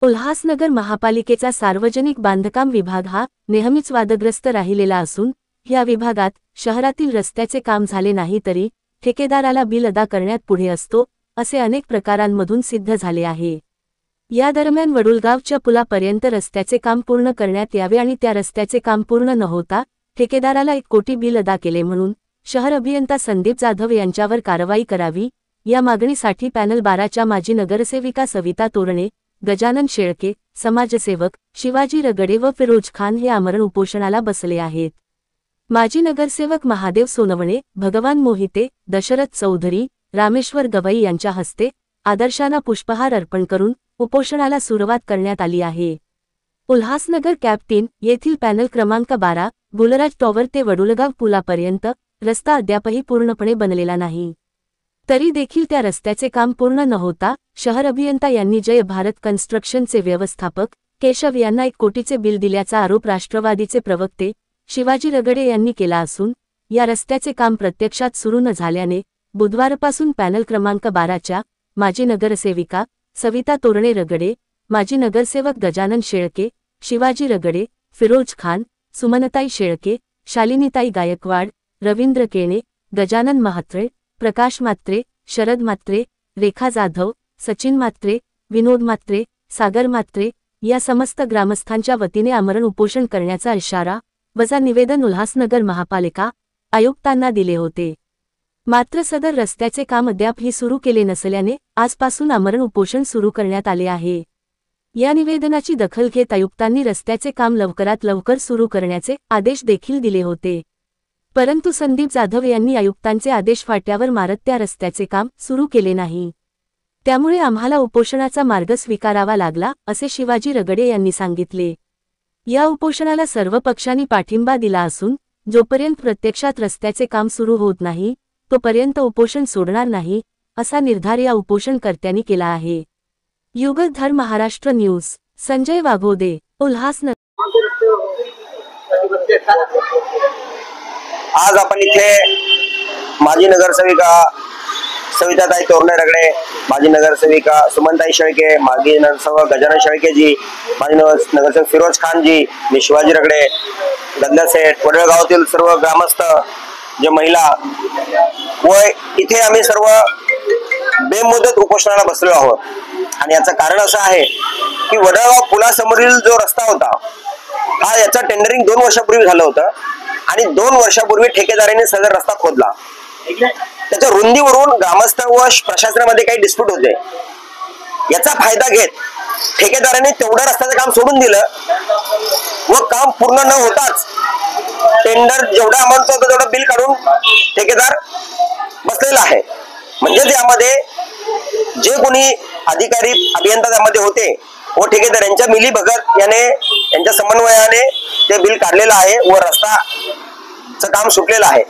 उल्हासनगर महापालिकेचा सार्वजनिक बांधकाम विभाग हा नेहमीच वादग्रस्त राहिलेला असून या विभागात शहरातील रस्त्याचे काम झाले नाही तरी ठेकेदाराला बिल अदा करण्यात पुढे असतो असे अनेक प्रकारांमधून सिद्ध झाले आहे। या दरम्यान वडुलगावच्या पुलापर्यंत रस्त्याचे काम पूर्ण करण्यात यावे आणि त्या रस्त्याचे काम पूर्ण न होता ठेकेदाराला 1 कोटी बिल अदा केले म्हणून शहर अभियंता संदीप जाधव यांच्यावर कारवाई करावी या मागणीसाठी पॅनल 12च्या माजी नगरसेविका सविता तोरणे, गजानन शेळके, समाजसेवक शिवाजी रगडे व फिरोज खान हे आमरण उपोषणाला बसले आहेत। माजी नगरसेवक महादेव सोनवणे, भगवान मोहिते, दशरथ चौधरी, रामेश्वर गवई यांच्या हस्ते आदर्शांना पुष्पहार अर्पण करून उपोषणाला सुरुवात करण्यात आली आहे। उल्हासनगर कॅप 3 येथील पॅनल क्रमांक 12 गुलराज टॉवर ते वडुलगाव पुलापर्यंत रस्ता अद्यापही पूर्णपणे बनलेला नाही। तरी देखील त्या रस्त्याचे काम पूर्ण न होता शहर अभियंता यांनी जय भारत कन्स्ट्रक्शनचे व्यवस्थापक केशव यांना 1 कोटीचे बिल दिल्याचा आरोप राष्ट्रवादीचे प्रवक्ते शिवाजी रगडे यांनी केला असून या रस्त्याचे काम प्रत्यक्षात सुरू न झाल्याने बुधवारपासून पॅनल क्रमांक 12च्या माजी नगरसेविका सविता तोरणे रगडे, माजी नगरसेवक गजानन शेळके, शिवाजी रगडे, फिरोज खान, सुमनताई शेळके, शालिनीताई गायकवाड, रवींद्र केणे, गजानन म्हात्रे, प्रकाश म्हात्रे, शरद म्हात्रे, रेखा जाधव, सचिन म्हात्रे, विनोद म्हात्रे, सागर म्हात्रे या समस्त ग्रामस्थांच्या वतीने आमरण उपोषण करण्याचा इशारा वजा निवेदन उल्हासनगर महापालिका आयुक्तांना दिले होते। मात्र सदर रस्त्याचे काम अद्यापही सुरू केले नसल्याने आजपासून आमरण उपोषण सुरू करण्यात आले आहे। या निवेदनाची दखल घेत आयुक्तांनी रस्त्याचे काम लवकरात लवकर सुरू करण्याचे आदेश देखील दिले होते, परंतु संदीप जाधव यांनी आयुक्तांचे आदेश फाट्यावर मारत त्या रस्त्याचे काम सुरू केले नाही। त्यामुळे आम्हाला उपोषणाचा मार्ग स्वीकारावा लागला असे शिवाजी रगडे यांनी सांगितले। या उपोषणाला सर्व पक्षांनी पाठिंबा दिला असून जोपर्यंत प्रत्यक्षात रस्त्याचे काम सुरू होत नाही तोपर्यंत उपोषण सोडणार नाही असा निर्धार या उपोषणकर्त्यांनी केला आहे। युगधर महाराष्ट्र न्यूज, संजय वाघोदे, उल्हासनगर। आज आपण इथे माजी नगरसेविका सविताताई तोरणे रगडे, माजी नगरसेविका सुमनताई शेळके, माजी नगरसेवक गजानन शेळके जी, माजी नगरसेवक फिरोज खान जी, मी शिवाजी रगडे, गदला सेठ, वडळगावातील सर्व ग्रामस्थ जे महिला व इथे आम्ही सर्व बेमुदत उपोषणाला बसलो आहोत। आणि याचं कारण असं आहे की वडळगाव पुलासमोरील जो रस्ता होता हा याचा टेंडरिंग 2 वर्षापूर्वी झालं होतं आणि 2 वर्षापूर्वी ठेकेदाराने सदर रस्ता खोदला। त्याच्या रुंदीवरून ग्रामस्थ व प्रशासनामध्ये काही डिस्प्यूट होते। याचा फायदा घेत ठेकेदाराने तेवढ्या रस्त्याचं काम सोडून दिलं व काम पूर्ण न होताच टेंडर जेवढा अमाऊंट होतं तेवढं बिल काढून ठेकेदार बसलेला आहे। म्हणजे यामध्ये जे कोणी अधिकारी अभियंता त्यामध्ये होते व ठेकेदार यांच्या मिलीभगत याने यांच्या समन्वयाने ते बिल काढलेलं आहे व रस्ताचं काम सुटलेलं आहे।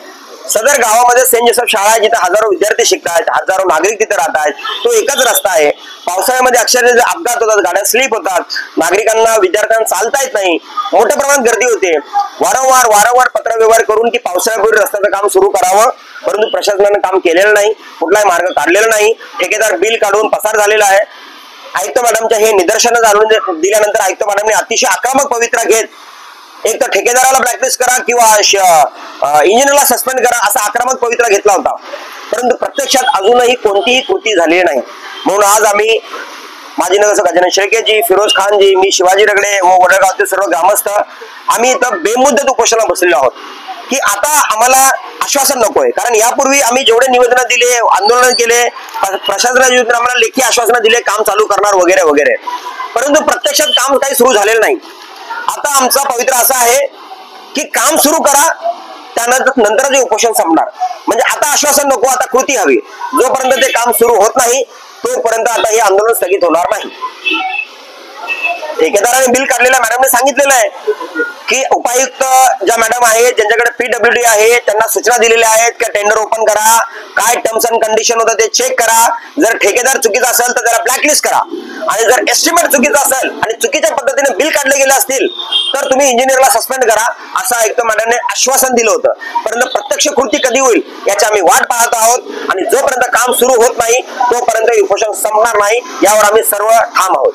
सदर गावामध्ये सेंट जोसेफ शाळा आहे जिथे हजारो विद्यार्थी शिकतात, हजारो नागरिक तिथे राहतात। तो एकच रस्ता आहे। पावसाळ्यामध्ये अक्षरशः अपघात होतात, गाड्या स्लिप होतात, नागरिकांना विद्यार्थ्यांना चालता येत नाही, मोठ्या प्रमाणात गर्दी होते। वारंवार पत्रव्यवहार करून की पावसाळ्यापूर्वी रस्त्याचं काम सुरू करावं, परंतु प्रशासनाने काम केलेलं नाही, कुठलाही मार्ग काढलेला नाही। ठेकेदार बिल काढून पसार झालेला आहे। आयुक्त मॅडमच्या हे निदर्शनं जाणून दिल्यानंतर आयुक्त मॅडमने अतिशय आक्रमक पवित्रा घेत एक तर ठेकेदाराला ब्लॅकलिस्ट करा किंवा इंजिनियरला सस्पेंड करा असा आक्रमक पवित्रा घेतला होता, परंतु प्रत्यक्षात अजूनही कोणतीही कृती झालेली नाही। म्हणून आज आम्ही माजी नगरसेवक गजानन शेळकेजी, फिरोज खानजी, मी शिवाजी रगडे व वडळगावचे सर्व ग्रामस्थ आम्ही इथं बेमुदत उपोषणाला बसलेलो आहोत की आता आम्हाला आश्वासन नकोय। कारण यापूर्वी आम्ही जेवढे निवेदन दिले, आंदोलन केले, प्रशासनाने आम्हाला लेखी आश्वासन दिले काम चालू करणार वगैरे वगैरे, परंतु प्रत्यक्षात काम काही सुरू झालेलं नाही। आता आमचा पवित्र असा आहे की काम सुरू करा, त्यानंतर जे उपोषण संपणार। म्हणजे आता आश्वासन नको, आता कृती हवी। जोपर्यंत ते काम सुरू होत नाही तोपर्यंत आता हे आंदोलन स्थगित होणार नाही। ठेकेदाराने बिल काढलेल्या मॅडमने सांगितलेलं आहे की उपायुक्त ज्या मॅडम आहेत ज्यांच्याकडे PWD आहे त्यांना सूचना दिलेल्या आहेत की टेंडर ओपन करा, काय टर्म्स अँड कंडिशन होतं ते चेक करा, जर ठेकेदार चुकीचा असेल तर त्याला ब्लॅकलिस्ट करा, आणि जर एस्टिमेट चुकीचा असेल आणि चुकीच्या पद्धतीने बिल काढले गेले असतील तर तुम्ही इंजिनियरला सस्पेंड करा असं आयुक्त मॅडमने आश्वासन दिलं होतं। परंतु प्रत्यक्ष कृती कधी होईल याची आम्ही वाट पाहत आहोत आणि जोपर्यंत काम सुरू होत नाही तोपर्यंत उपोषण संपणार नाही, यावर आम्ही सर्व ठाम आहोत।